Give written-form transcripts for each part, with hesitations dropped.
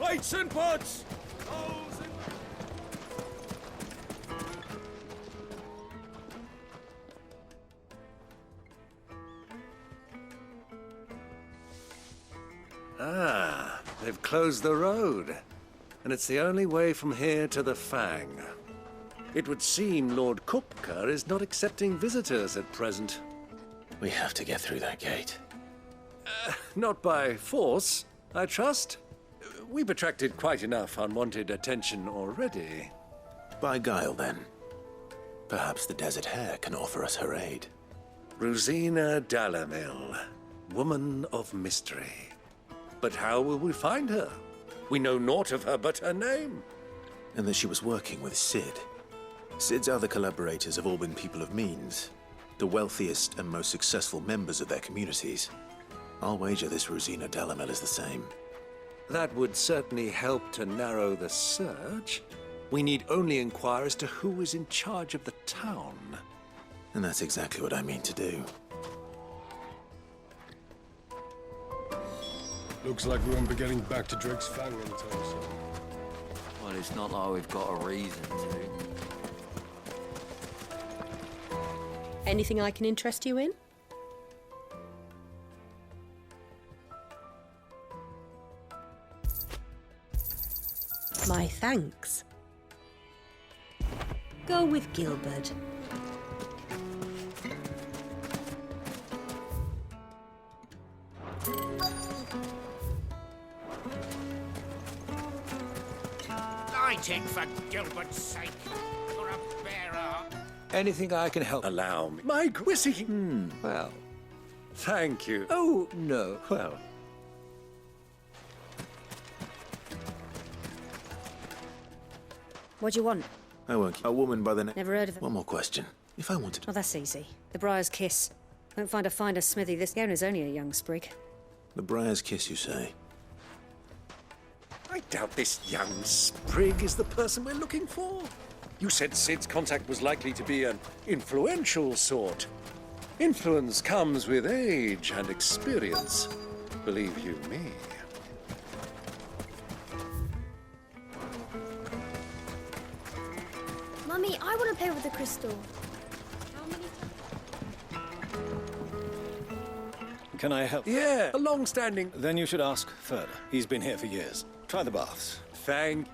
Weights and butts! Ah, they've closed the road. And it's the only way from here to the Fang. It would seem Lord Kupka is not accepting visitors at present. We have to get through that gate. Not by force, I trust. We've attracted quite enough unwanted attention already. By guile, then. Perhaps the Desert Hare can offer us her aid. Rosina Dalamil, woman of mystery. But how will we find her? We know naught of her but her name. And that she was working with Sid. Sid's other collaborators have all been people of means, the wealthiest and most successful members of their communities. I'll wager this Rosina Dalamil is the same. That would certainly help to narrow the search. We need only inquire as to who is in charge of the town. And that's exactly what I mean to do. Looks like we won't be getting back to Drake's Fang anytime soon. Well, it's not like we've got a reason to. Anything I can interest you in? My thanks. Go with Gilbert. Lighting for Gilbert's sake. You're a bearer. Anything I can help? Allow me. My Gwissy! Well, thank you. Oh, no. Well. What do you want? I won't. A woman by the name. Never heard of it. One more question. If I wanted to. Oh, that's easy. The Briar's Kiss. Won't find a finer smithy. This owner's only a young sprig. The Briar's Kiss, you say? I doubt this young sprig is the person we're looking for. You said Sid's contact was likely to be an influential sort. Influence comes with age and experience. Believe you me. Mummy, I want to play with the crystal. Can I help? Yeah, a long-standing... Then you should ask further. He's been here for years. Try the baths. Thank...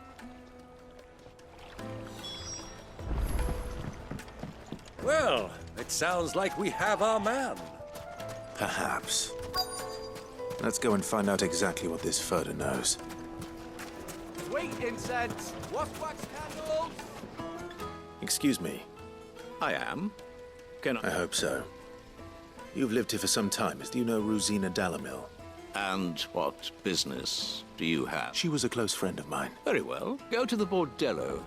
Well, it sounds like we have our man. Perhaps. Let's go and find out exactly what this Furter knows. Sweet incense. Wax candles. Excuse me. I am. Can I hope so. You've lived here for some time. Do you know Rosina Dalamil? And what business do you have? She was a close friend of mine. Very well. Go to the bordello.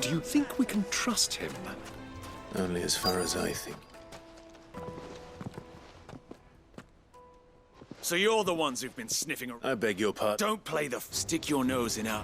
Do you think we can trust him? Only as far as I think. So you're the ones who've been sniffing around. I beg your pardon. Don't play the stick your nose in our...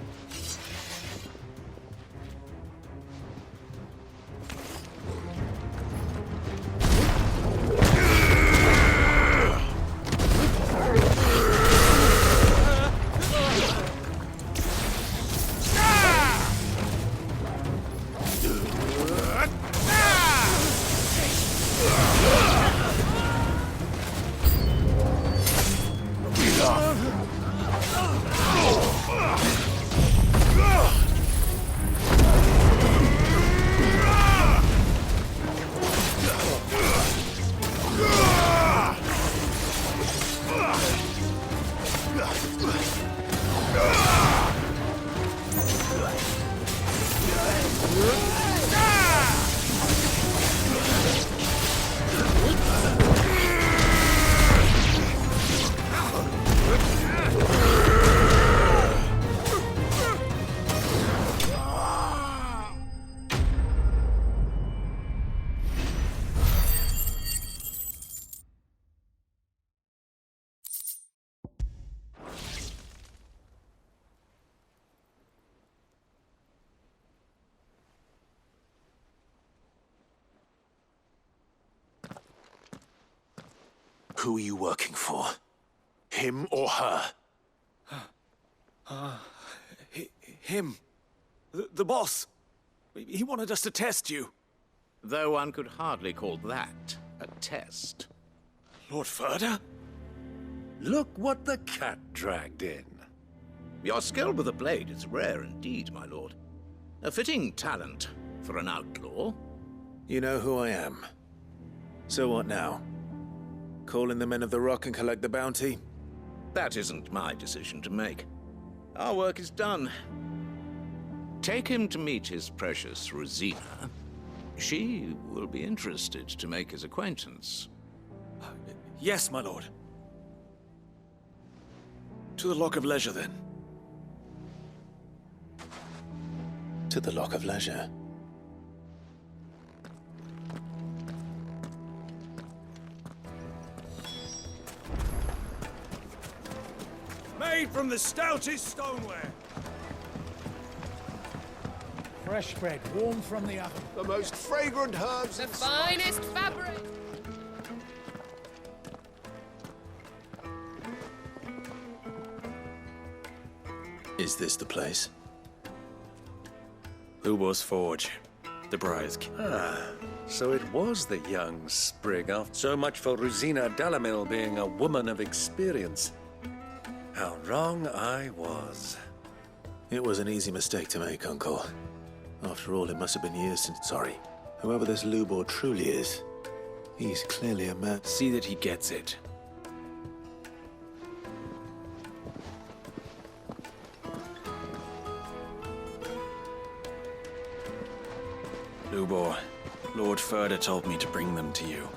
Who are you working for? Him or her? Him. The boss. He wanted us to test you. Though one could hardly call that a test. Lord Ferda? Look what the cat dragged in. Your skill with the blade is rare indeed, my lord. A fitting talent for an outlaw. You know who I am. So what now? Call in the Men of the Rock and collect the bounty? That isn't my decision to make. Our work is done. Take him to meet his precious Rosina. She will be interested to make his acquaintance. Yes, my lord. To the Lock of Leisure, then. To the Lock of Leisure. Made from the stoutest stoneware. Fresh bread, warm from the oven. The most fragrant herbs. The finest fabric. Is this the place? Lubor's Forge. The Briar's So it was the young sprig. So much for Rosina Dalamil being a woman of experience. How wrong I was. It was an easy mistake to make, Uncle. After all, it must have been years since... Sorry. Whoever this Lubor truly is, he's clearly a man... See that he gets it. Lubor, Lord Ferda told me to bring them to you.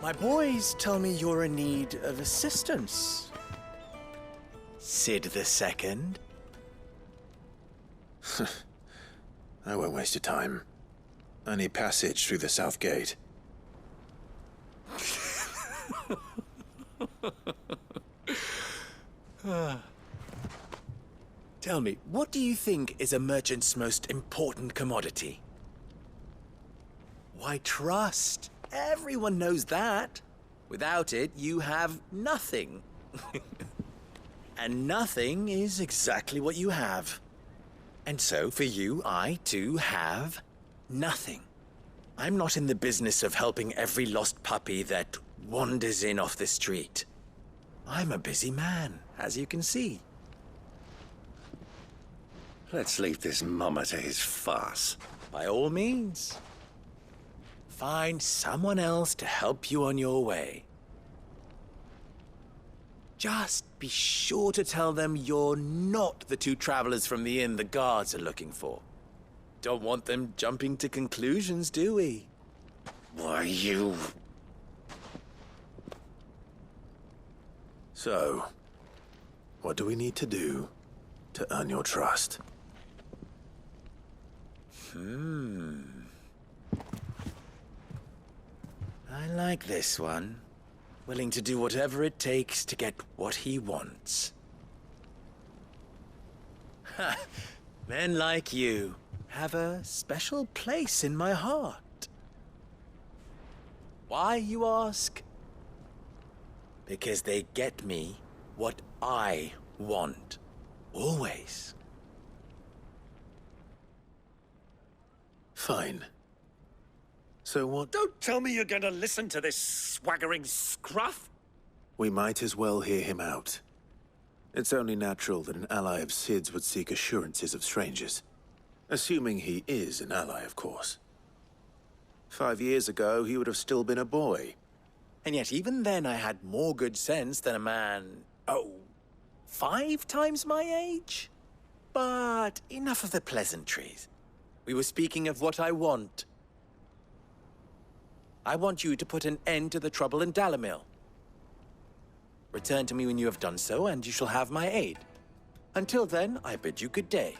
My boys tell me you're in need of assistance. Sid the Second? I won't waste your time. I need passage through the south gate. Tell me, what do you think is a merchant's most important commodity? Why, trust. Everyone knows that. Without it, you have nothing. And nothing is exactly what you have. And so, for you, I, too, have nothing. I'm not in the business of helping every lost puppy that wanders in off the street. I'm a busy man, as you can see. Let's leave this mummer to his farce. By all means. Find someone else to help you on your way. Just be sure to tell them you're not the two travelers from the inn the guards are looking for. Don't want them jumping to conclusions, do we? Why, you... So, what do we need to do to earn your trust? I like this one. Willing to do whatever it takes to get what he wants. Ha! Men like you have a special place in my heart. Why, you ask? Because they get me what I want. Always. Fine. So what... Don't tell me you're going to listen to this swaggering scruff! We might as well hear him out. It's only natural that an ally of Sid's would seek assurances of strangers. Assuming he is an ally, of course. 5 years ago, he would have still been a boy. And yet even then I had more good sense than a man... 5 times my age? But enough of the pleasantries. We were speaking of what I want. I want you to put an end to the trouble in Dalamil. Return to me when you have done so, and you shall have my aid. Until then, I bid you good day.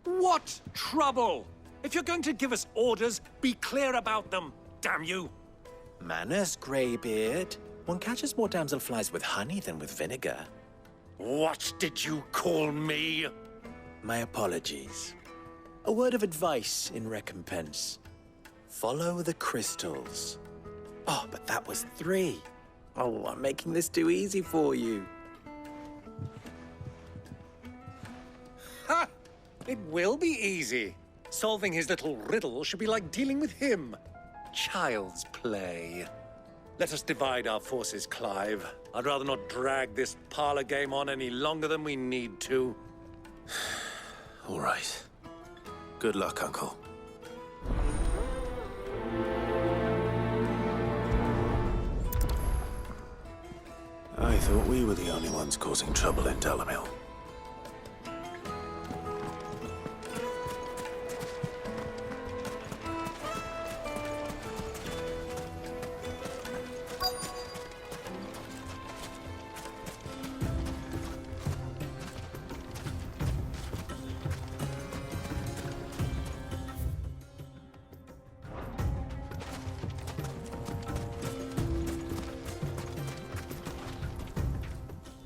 What trouble? If you're going to give us orders, be clear about them, damn you! Manners, Greybeard. One catches more damselflies with honey than with vinegar. What did you call me? My apologies. A word of advice in recompense. Follow the crystals. Oh, but that was 3. Oh, I'm making this too easy for you. Ha! It will be easy. Solving his little riddle should be like dealing with him. Child's play. Let us divide our forces, Clive. I'd rather not drag this parlor game on any longer than we need to. All right. Good luck, Uncle. I thought we were the only ones causing trouble in Dalamil.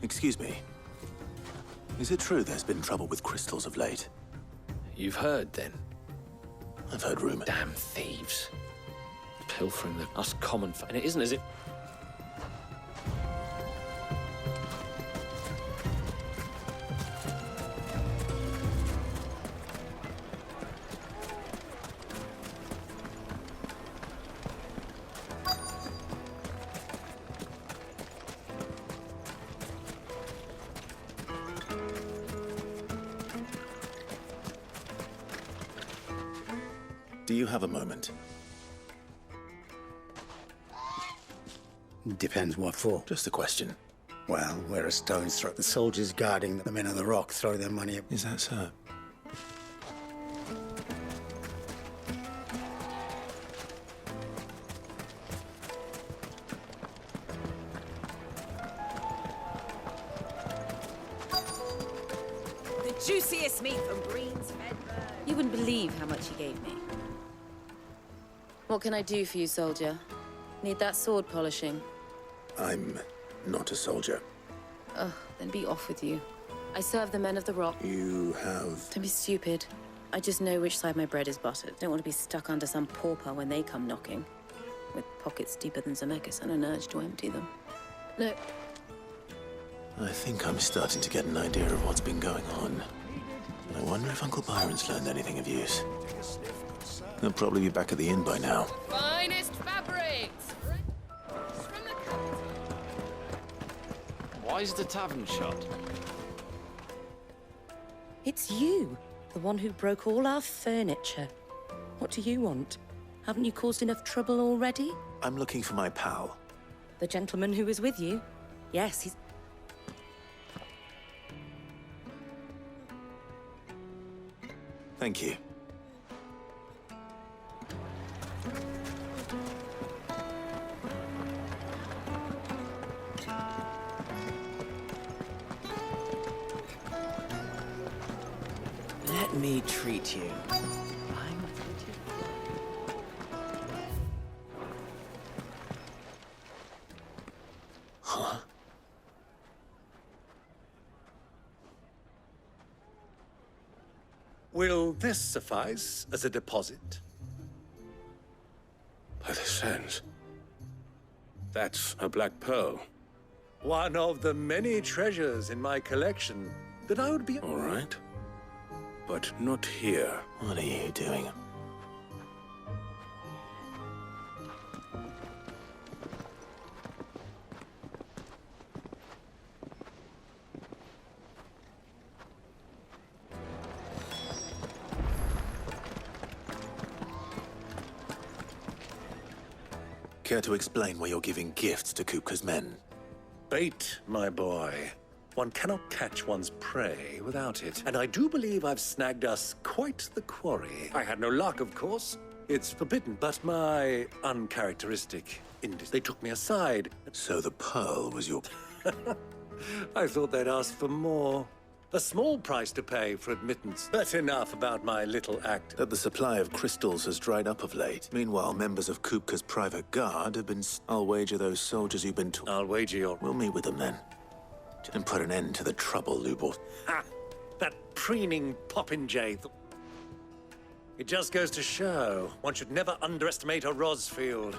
Excuse me. Is it true there's been trouble with crystals of late? You've heard, then? I've heard rumors. Damn thieves. Pilfering us common folk. And it isn't as if... Do you have a moment? Depends what for. Just a question. Well, we're a stone's throw. The soldiers guarding the men of the rock throw their money at... Is that so? The juiciest meat from Green's Medburg. You wouldn't believe how much he gave me. What can I do for you, soldier? Need that sword polishing? I'm not a soldier. Ugh, then be off with you. I serve the men of the rock. You have... Don't be stupid. I just know which side my bread is buttered. Don't want to be stuck under some pauper when they come knocking. With pockets deeper than Zemeckis and an urge to empty them. Look. I think I'm starting to get an idea of what's been going on. I wonder if Uncle Byron's learned anything of use. He'll probably be back at the inn by now. Finest fabrics! From the capital. Why is the tavern shut? It's you, the one who broke all our furniture. What do you want? Haven't you caused enough trouble already? I'm looking for my pal. The gentleman who was with you? Yes, he's... Thank you. Let me treat you. Huh? Will this suffice as a deposit? By the sands. That's a black pearl. One of the many treasures in my collection that I would be... All right. But not here. What are you doing? Care to explain why you're giving gifts to Kupka's men? Bait, my boy. One cannot catch one's prey without it. And I do believe I've snagged us quite the quarry. I had no luck, of course. It's forbidden, but my uncharacteristic they took me aside. So the pearl was your... I thought they'd ask for more. A small price to pay for admittance. But enough about my little act. That the supply of crystals has dried up of late. Meanwhile, members of Kupka's private guard have been... I'll wager those soldiers you've been... I'll wager you're... We'll meet with them then. And put an end to the trouble, Lubor. Ha! That preening popinjay. It just goes to show, one should never underestimate a Rosfield.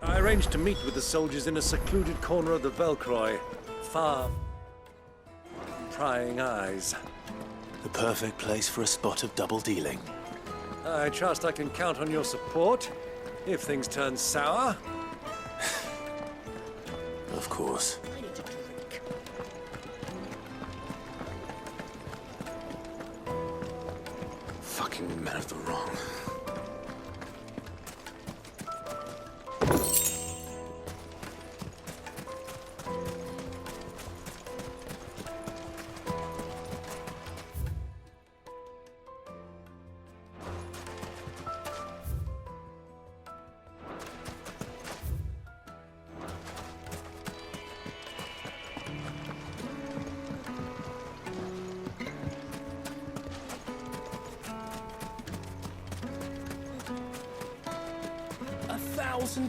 I arranged to meet with the soldiers in a secluded corner of the Velcroy, far from prying eyes. The perfect place for a spot of double dealing. I trust I can count on your support, if things turn sour. Of course. I need to drink. Fucking men of the wrong.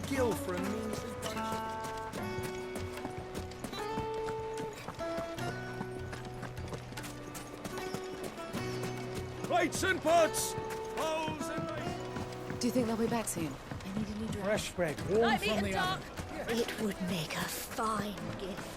Gil for a measly bunch of... Plates and pots! Bowls and... Do you think they'll be back soon? I need a new dress. Fresh bread, warm from the oven. It would make a fine gift.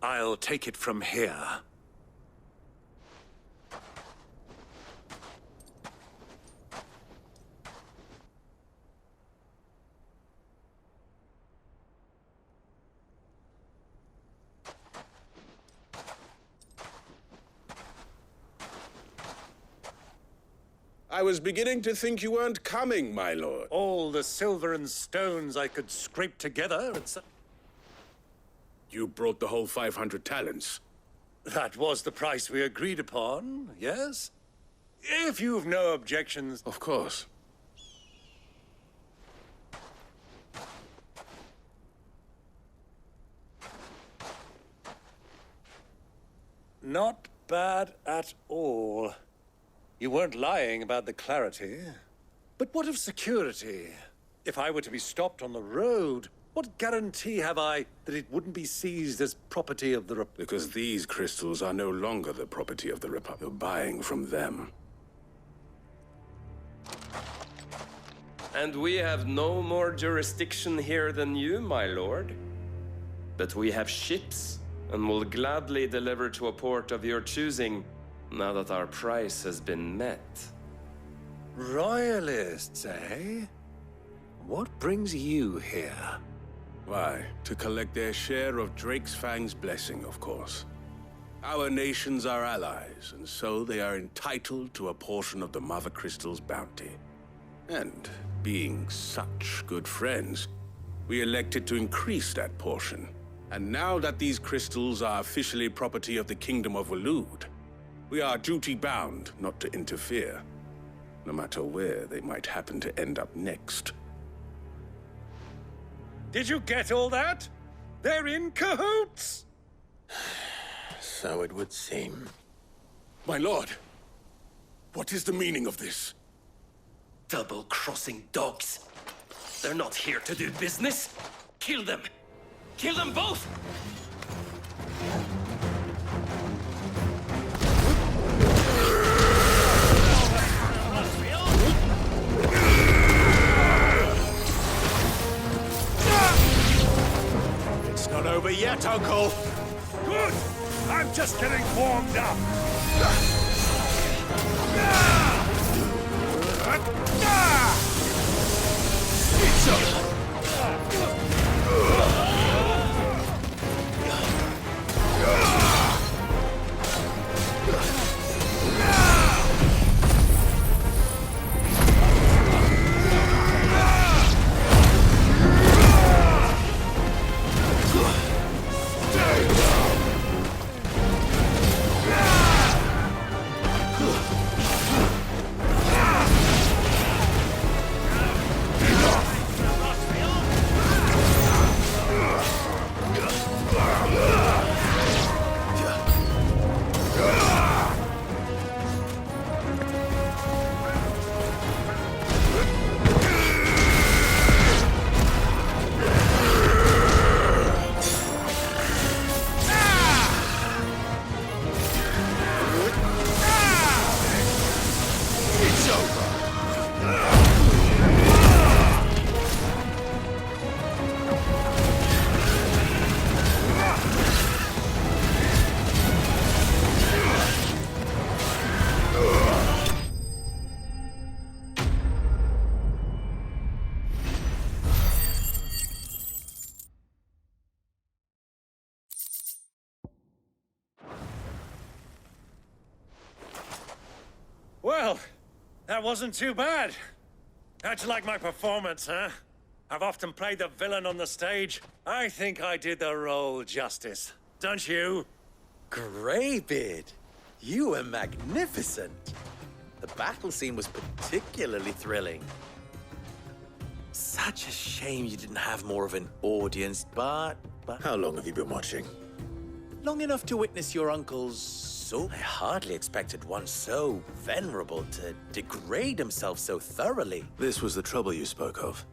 I'll take it from here. I was beginning to think you weren't coming, my lord. All the silver and stones I could scrape together and... You brought the whole 500 talents. That was the price we agreed upon, yes? If you've no objections... Of course. Not bad at all. You weren't lying about the clarity. But what of security? If I were to be stopped on the road, what guarantee have I that it wouldn't be seized as property of the Republic? Because these crystals are no longer the property of the Republic. You're buying from them. And we have no more jurisdiction here than you, my lord. But we have ships, and will gladly deliver to a port of your choosing, now that our price has been met. Royalists, eh? What brings you here? Why, to collect their share of Drakesfang's blessing, of course. Our nations are allies, and so they are entitled to a portion of the Mothercrystals' bounty. And, being such good friends, we elected to increase that portion. And now that these crystals are officially property of the Kingdom of Waloed, we are duty-bound not to interfere, no matter where they might happen to end up next. Did you get all that? They're in cahoots! So it would seem. My lord, what is the meaning of this? Double-crossing dogs. They're not here to do business. Kill them. Kill them both! It's not over yet, Uncle! Good! I'm just getting warmed up! It's over! Well, that wasn't too bad. How'd you like my performance, huh? I've often played the villain on the stage. I think I did the role justice. Don't you? Greybeard, you were magnificent. The battle scene was particularly thrilling. Such a shame you didn't have more of an audience, but... How long have you been watching? Long enough to witness your uncle's soul. I hardly expected one so venerable to degrade himself so thoroughly. This was the trouble you spoke of.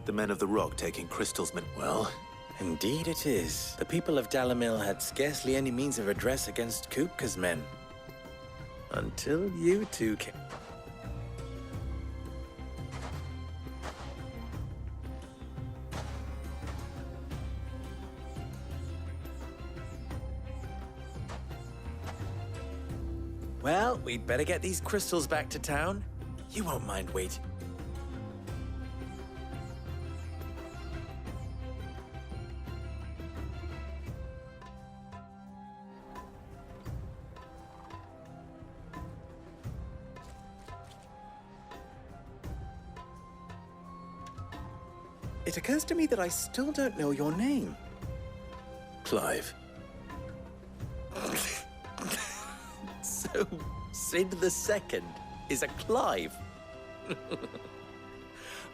The men of the Rock taking crystals meant... Well, indeed it is. The people of Dalamil had scarcely any means of redress against Kupka's men. Until you two came. Well, we'd better get these crystals back to town. You won't mind waiting. It occurs to me that I still don't know your name. Clive. So, Sid the Second is a Clive.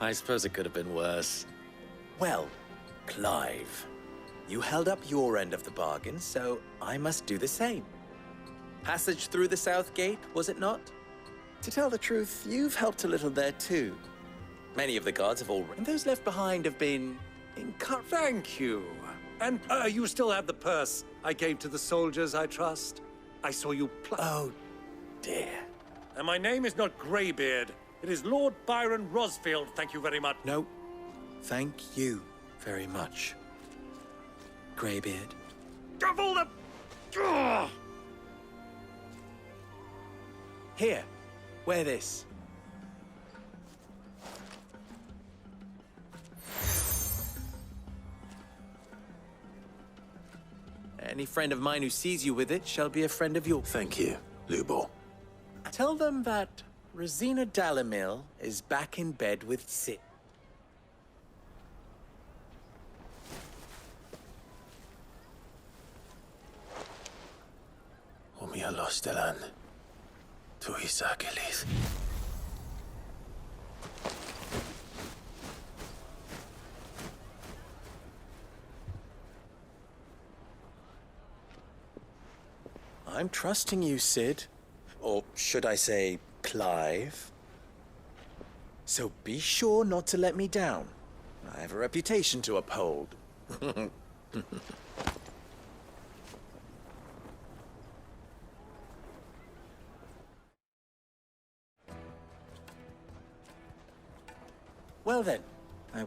I suppose it could have been worse. Well, Clive, you held up your end of the bargain, so I must do the same. Passage through the South Gate, was it not? To tell the truth, you've helped a little there too. Many of the guards have already... And those left behind have been... Thank you. And you still have the purse I gave to the soldiers, I trust? I saw you Oh, dear. And my name is not Greybeard. It is Lord Byron Rosfield, thank you very much. No, thank you very much, Greybeard. Of all the... Ugh! Here, wear this. Any friend of mine who sees you with it shall be a friend of yours. Thank you, Lubor. Tell them that Rosina Dalamil is back in bed with Sid. Omia lostelan. Tuisa kelis. I'm trusting you, Sid. Or should I say, Clive? So be sure not to let me down. I have a reputation to uphold. Well then.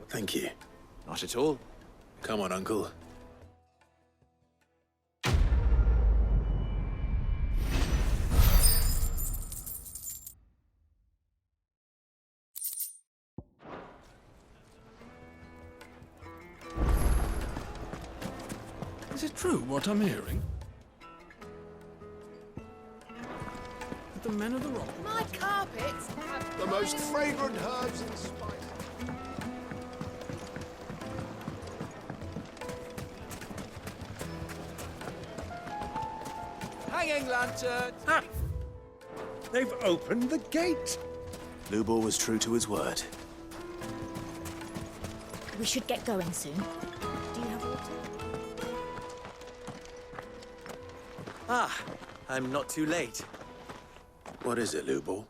Thank you. Not at all. Come on, Uncle. Is it true what I'm hearing? That the men of the rock... My carpets have... The most fragrant herbs and spices... Hanging lantern! Ah! They've opened the gate! Lubor was true to his word. We should get going soon. Do you have water? Ah, I'm not too late. What is it, Lubor?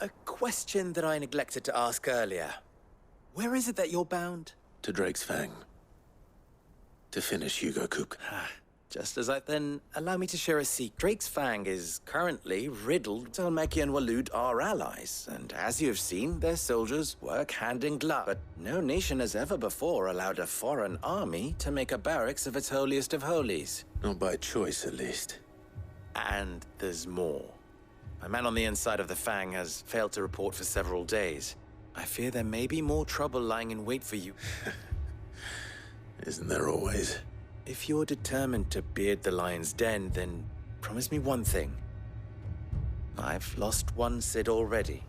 A question that I neglected to ask earlier. Where is it that you're bound? To Drake's Fang. To finish Hugo Cook. Just as I then allow me to share a secret. Drake's Fang is currently riddled. Dhalmekian and Waloed are allies, and as you have seen, their soldiers work hand in glove. But no nation has ever before allowed a foreign army to make a barracks of its holiest of holies. Not by choice, at least. And there's more. A man on the inside of the Fang has failed to report for several days. I fear there may be more trouble lying in wait for you. Isn't there always? If you're determined to beard the lion's den, then promise me one thing. I've lost one Cid already.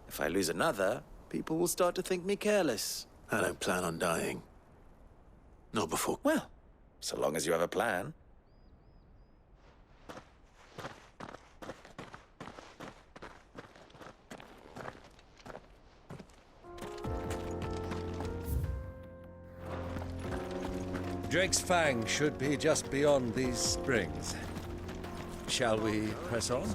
If I lose another, people will start to think me careless. I don't plan on dying. Not before. Well, so long as you have a plan. Drake's Fang should be just beyond these springs. Shall we press on?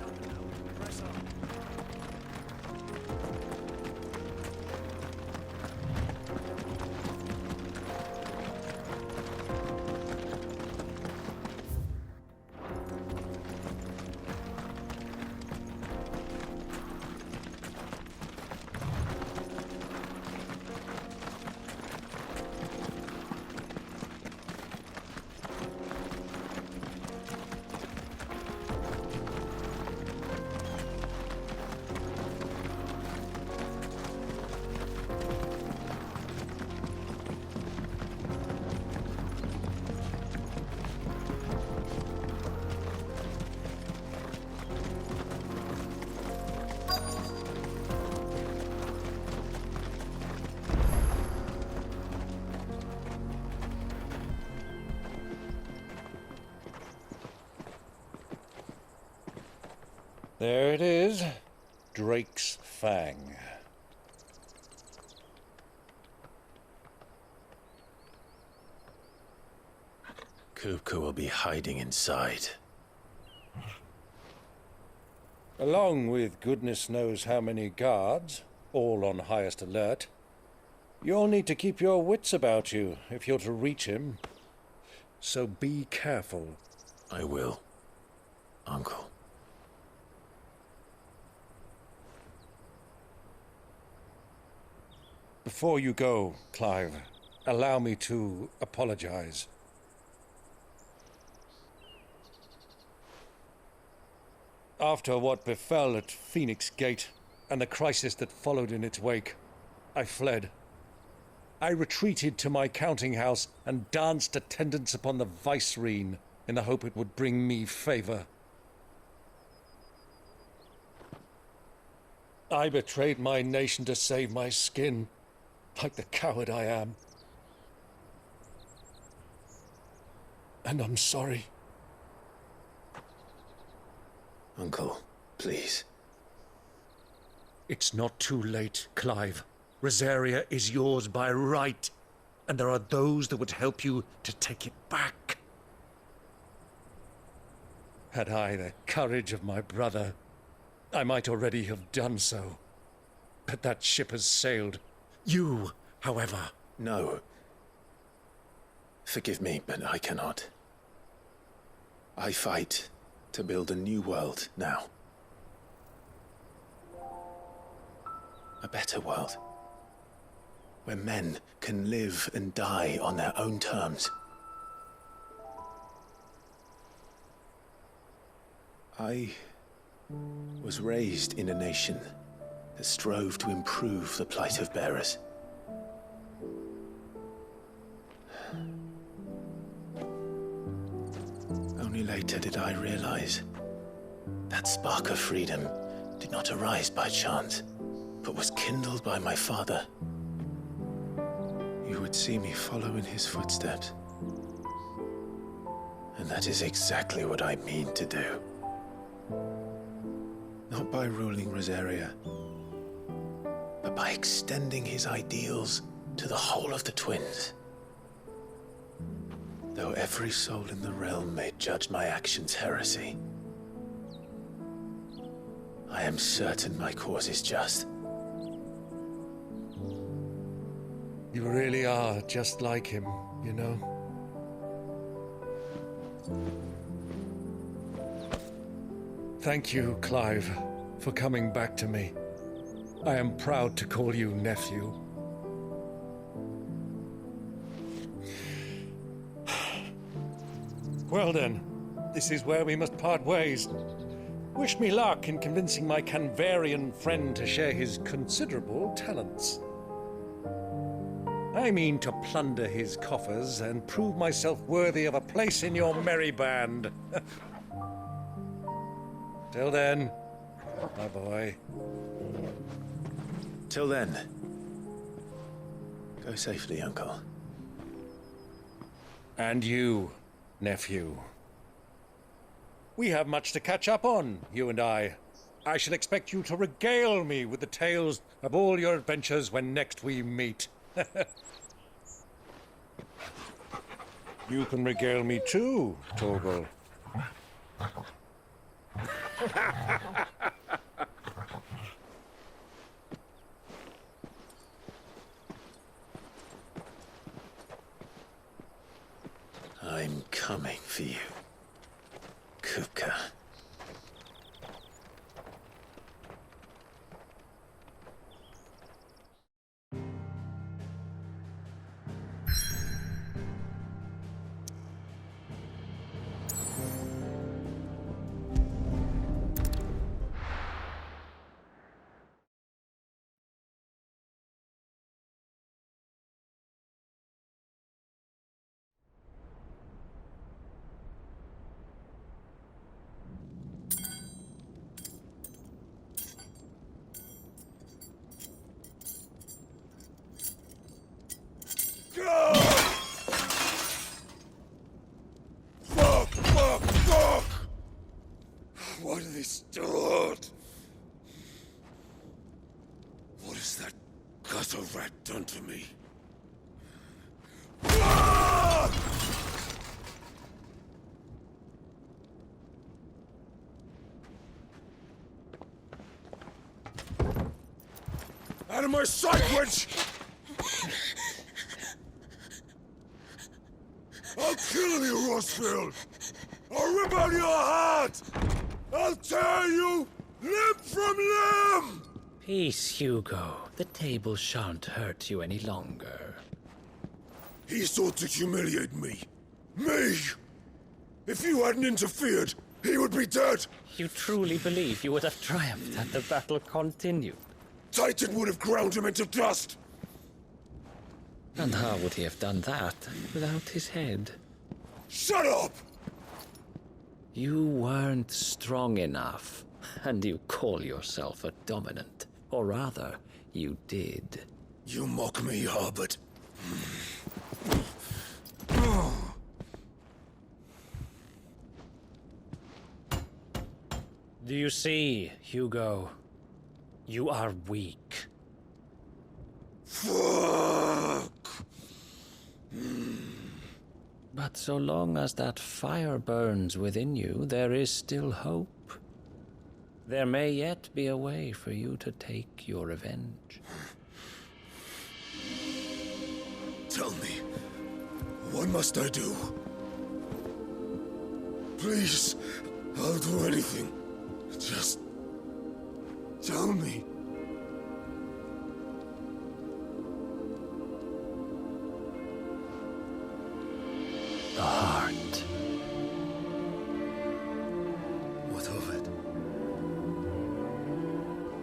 There it is, Drake's Fang. Kupka will be hiding inside. Along with goodness knows how many guards, all on highest alert. You'll need to keep your wits about you if you're to reach him. So be careful. I will, Uncle. Before you go, Clive, allow me to apologize. After what befell at Phoenix Gate and the crisis that followed in its wake, I fled. I retreated to my counting house and danced attendance upon the vicereine in the hope it would bring me favor. I betrayed my nation to save my skin, like the coward I am. And I'm sorry. Uncle, please. It's not too late, Clive. Rosaria is yours by right, and there are those that would help you to take it back. Had I the courage of my brother, I might already have done so. but that ship has sailed. You, however... No. Forgive me, but I cannot. I fight to build a new world now. A better world. Where men can live and die on their own terms. I was raised in a nation that strove to improve the plight of bearers. Only later did I realize that spark of freedom did not arise by chance, but was kindled by my father. You would see me follow in his footsteps. And that is exactly what I mean to do. Not by ruling Rosaria, but by extending his ideals to the whole of the twins. Though every soul in the realm may judge my actions heresy, I am certain my cause is just. You really are just like him, you know? Thank you, Clive, for coming back to me. I am proud to call you nephew. Well then, this is where we must part ways. Wish me luck in convincing my Canvarian friend to share his considerable talents. I mean to plunder his coffers and prove myself worthy of a place in your merry band. Till then, my boy. Till then, go safely, Uncle. And you, nephew. We have much to catch up on, you and I. I shall expect you to regale me with the tales of all your adventures when next we meet. You can regale me too, Torgal. I'm coming for you, Kupka. Fuck! What have they start? What has that gutter rat done to me? Out of my sight, witch! I'll kill you, Rossfield! I'll rip out your heart! I'll tear you limb from limb! Peace, Hugo. The table shan't hurt you any longer. He sought to humiliate me. Me! If you hadn't interfered, he would be dead! You truly believe you would have triumphed had the battle continued? Titan would have ground him into dust! And how would he have done that without his head? Shut up! You weren't strong enough, and you call yourself a dominant. Or rather, you did. You mock me, Harbert. Do you see, Hugo? You are weak. Fuck! But so long as that fire burns within you, there is still hope. There may yet be a way for you to take your revenge. Tell me, what must I do? Please, I'll do anything. Just tell me. The heart. What of it?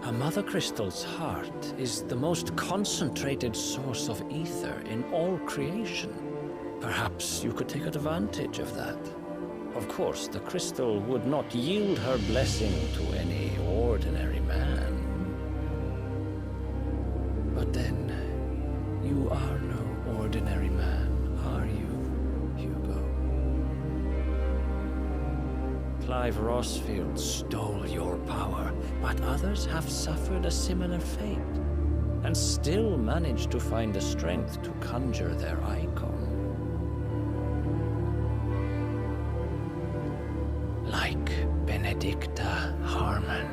A Mothercrystal's heart is the most concentrated source of ether in all creation. Perhaps you could take advantage of that. Of course, the crystal would not yield her blessing to any ordinary man. But then, you are no ordinary man, are you, Hugo? Clive Rossfield stole your power, but others have suffered a similar fate, and still managed to find the strength to conjure their icon. Like Benedicta Harmon.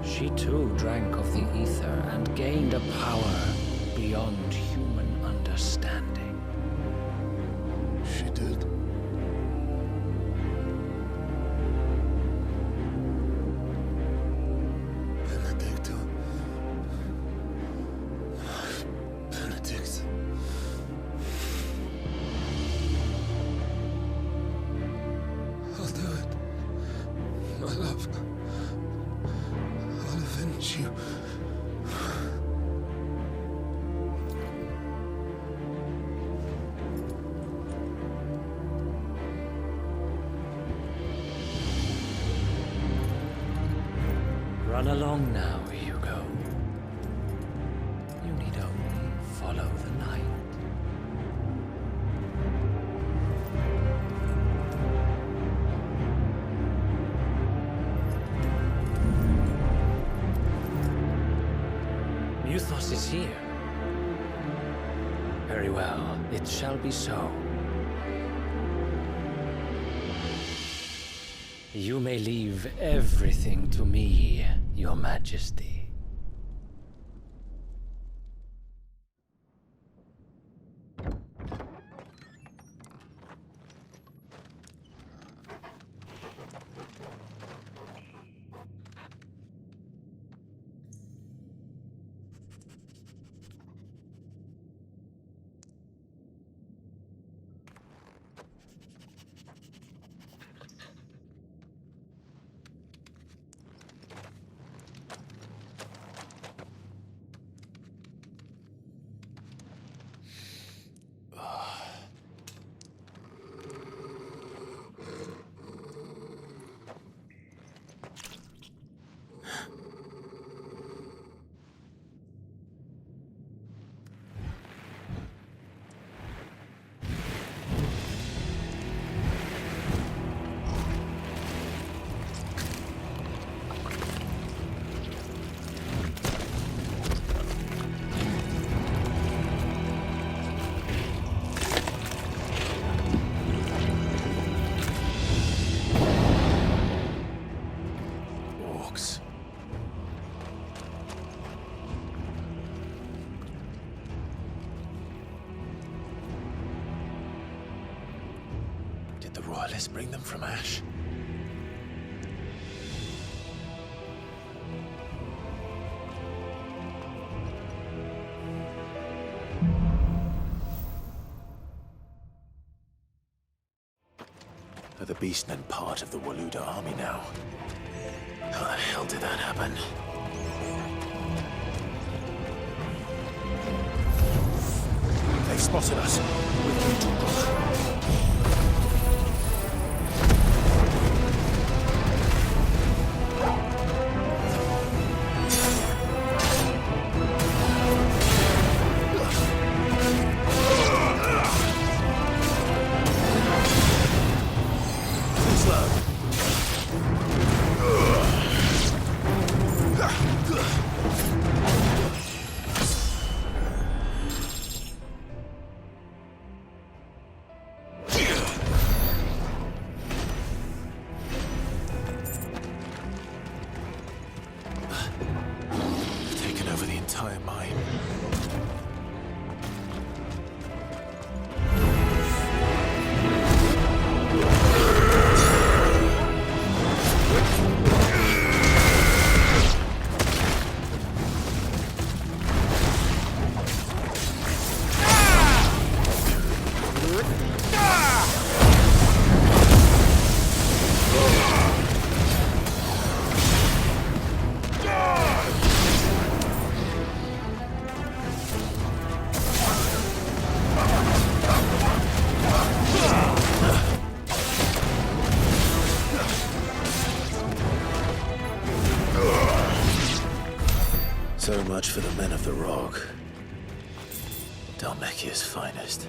She too drank of the ether and gained a power beyond human understanding. She did. Benedicta. Benedict. I'll do it. My love. I'll avenge you. Run along now, Hugo. You need only follow the night. Muthos is here. Very well, it shall be so. You may leave everything to me, Your Majesty. Let's bring them from Ash. Are the Beastmen part of the Waloed army now? How the hell did that happen? They've spotted us. We need to look. entire mine. So much for the men of the Rock. Dhalmekia's finest.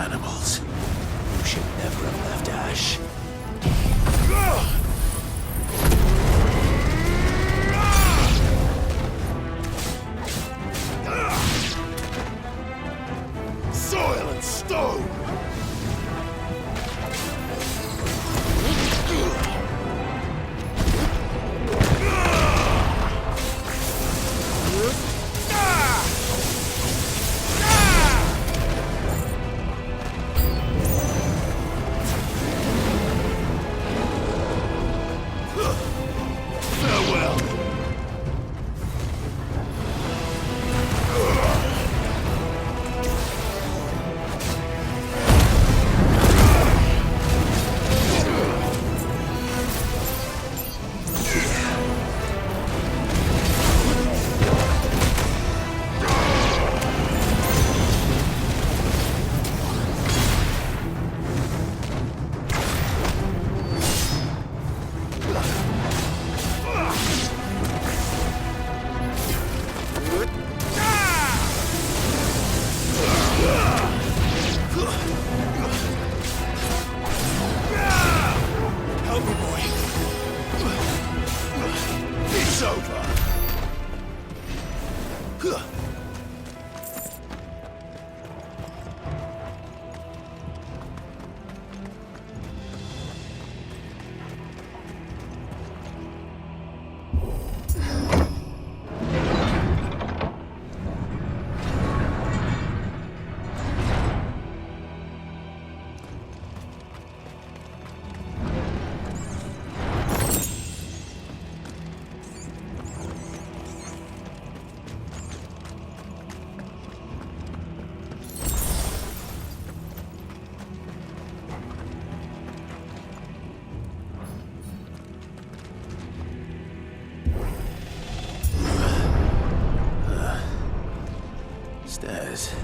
Animals. You should never have left Ash. Soil and stone! Stairs.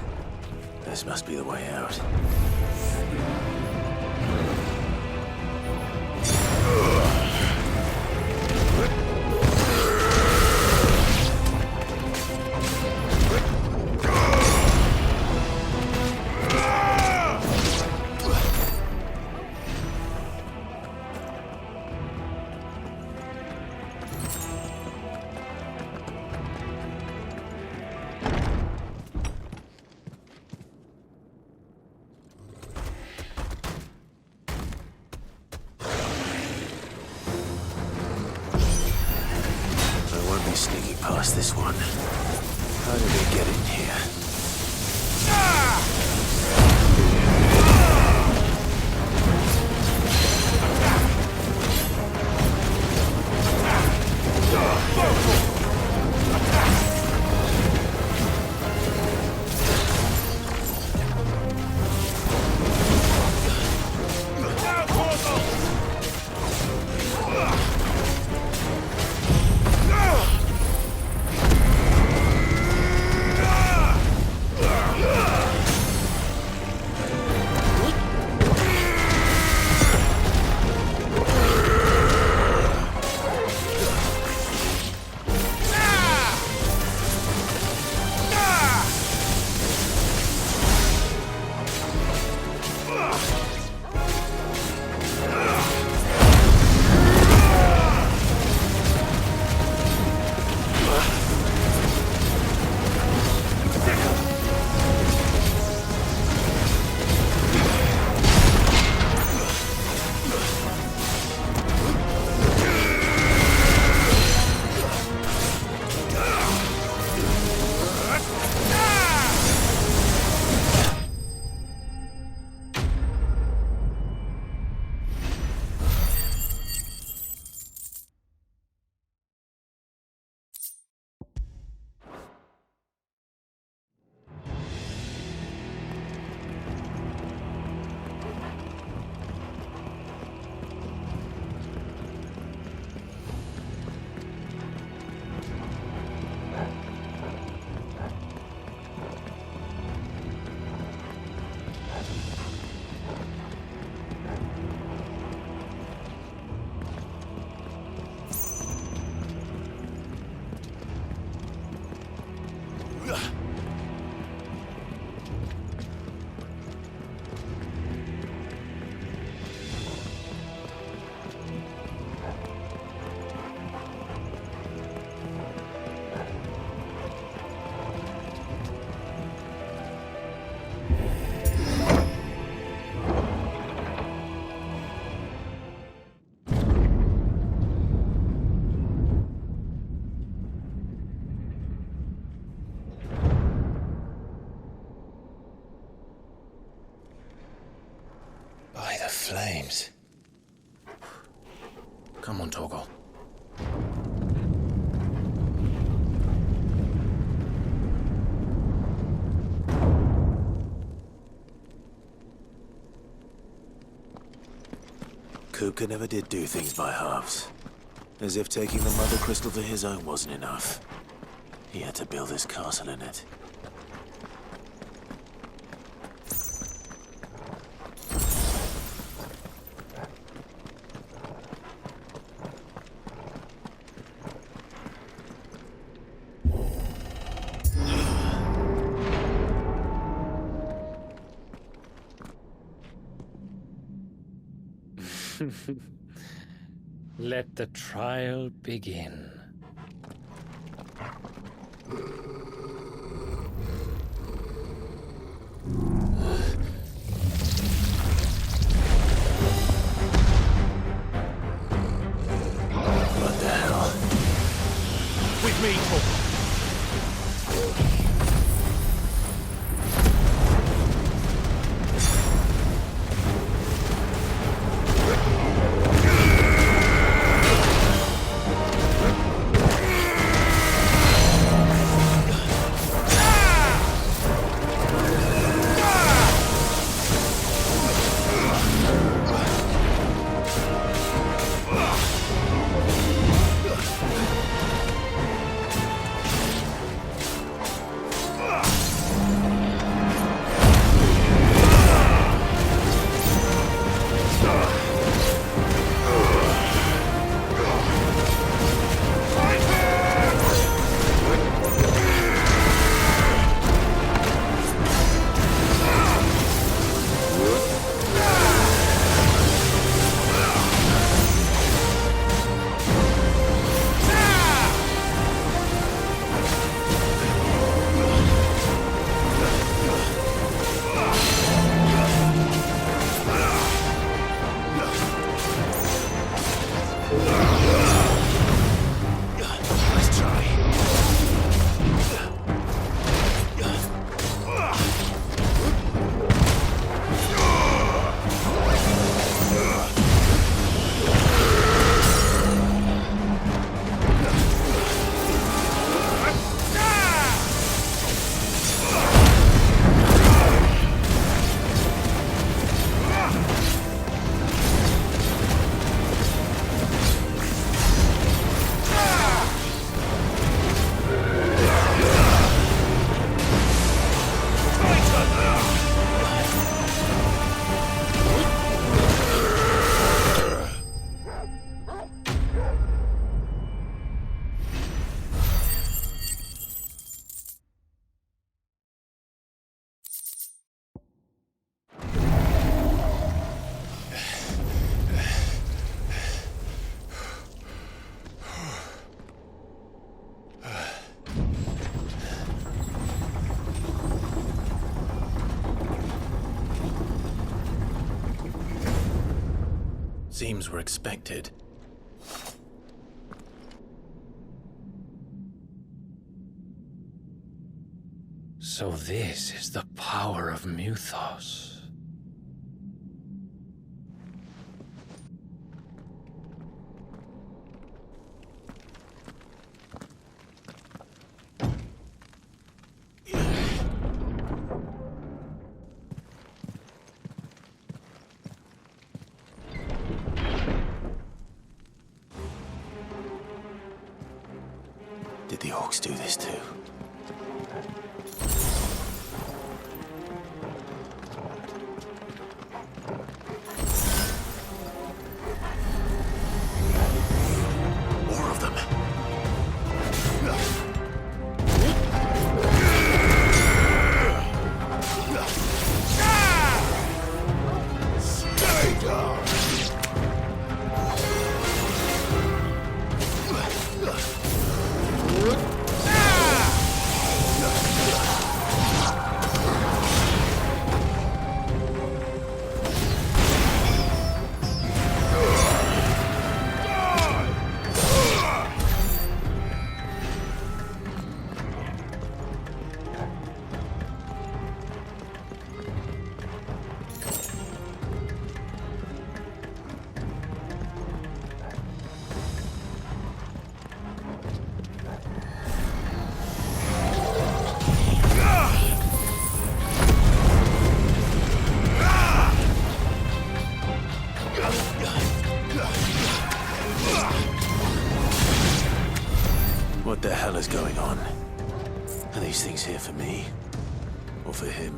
This must be the way out. this one? How did they get in here? Flames. Come on, Torgal. Kupka never did do things by halves. As if taking the Mother Crystal to his own wasn't enough. He had to build his castle in it. Let the trial begin. What the hell? With me, Torgal. Seems we're expected. So this is the power of Mythos. Did the orcs do this too? More of them. Stay down. What the hell is going on? Are these things here for me? Or for him?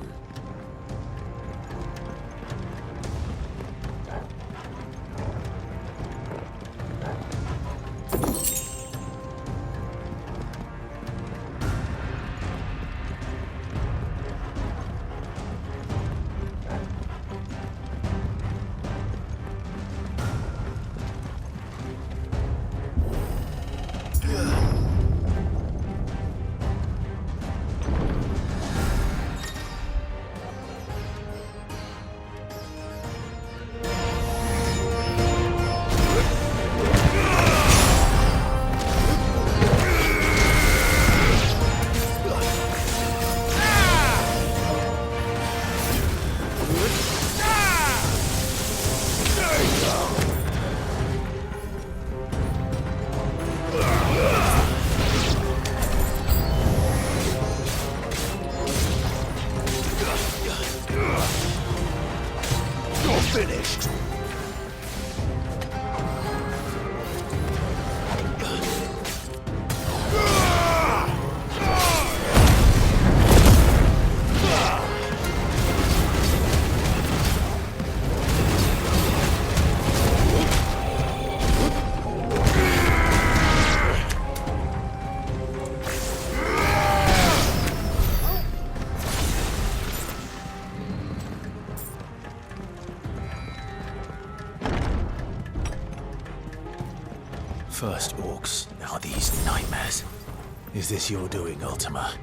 Finished. First orcs, now these nightmares. Is this your doing, Ultima?